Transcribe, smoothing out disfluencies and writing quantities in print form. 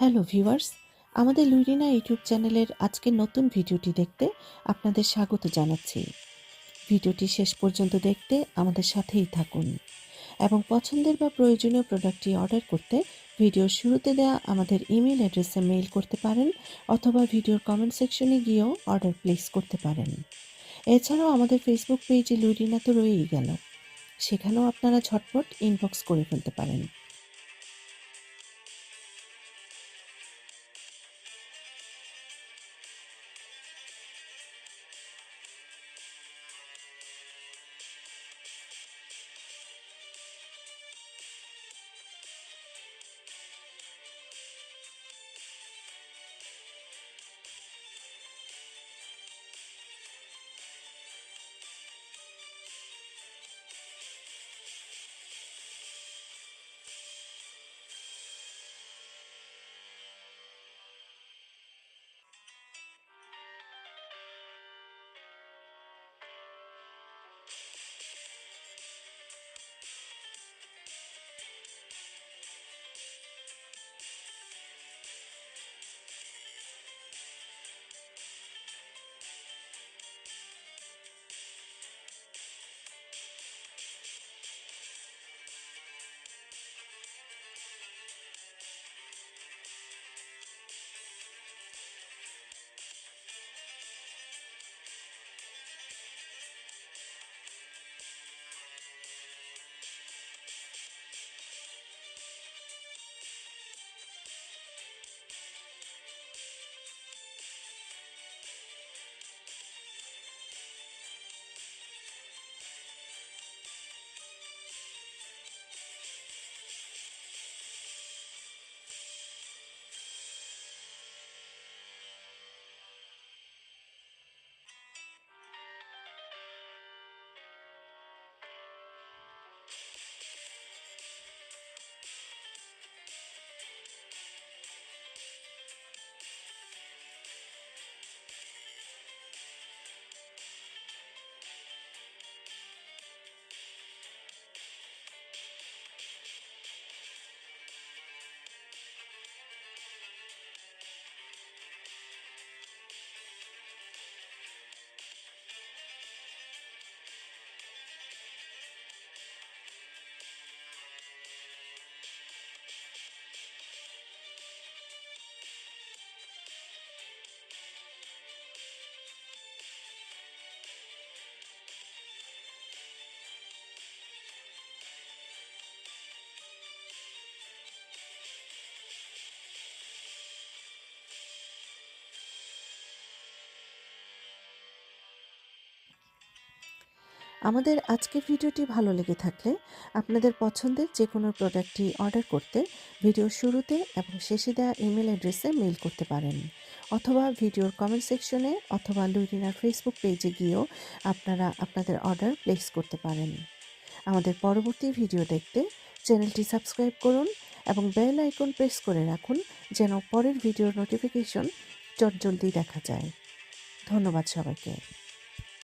Hello viewers, আমাদের লুইরিনা YouTube চ্যানেলের আজকের নতুন ভিডিওটি দেখতে আপনাদের স্বাগত জানাচ্ছি। ভিডিওটি শেষ পর্যন্ত দেখতে আমাদের সাথেই থাকুন এবং পছন্দের বা প্রয়োজনীয় প্রোডাক্টটি অর্ডার করতে ভিডিওর শুরুতে দেওয়া আমাদের ইমেল অ্যাড্রেসে মেইল করতে পারেন অথবা ভিডিওর কমেন্ট সেকশনে গিয়েও অর্ডার প্লেস করতে পারেন। এছাড়াও আমাদের ফেসবুক পেজে লুইরিনা তো রয়েই গেল, সেখানেও আপনারা ঝটপট ইনবক্স করে ফেলতে পারেন। আমাদের আজকের ভিডিওটি ভালো লেগে থাকলে আপনাদের পছন্দের যে কোনো প্রোডাক্টটি অর্ডার করতে ভিডিওর শুরুতে এবং শেষে দেওয়া ইমেল অ্যাড্রেসে মেইল করতে পারেন অথবা ভিডিওর কমেন্ট সেকশনে অথবা লুইরিনার ফেসবুক পেজে গিয়েও আপনারা আপনাদের অর্ডার প্লেস করতে পারেন। আমাদের পরবর্তী ভিডিও দেখতে চ্যানেলটি সাবস্ক্রাইব করুন এবং বেল আইকন প্রেস করে রাখুন যেন পরের ভিডিওর নোটিফিকেশন চটজলদি দেখা যায়। ধন্যবাদ সবাইকে।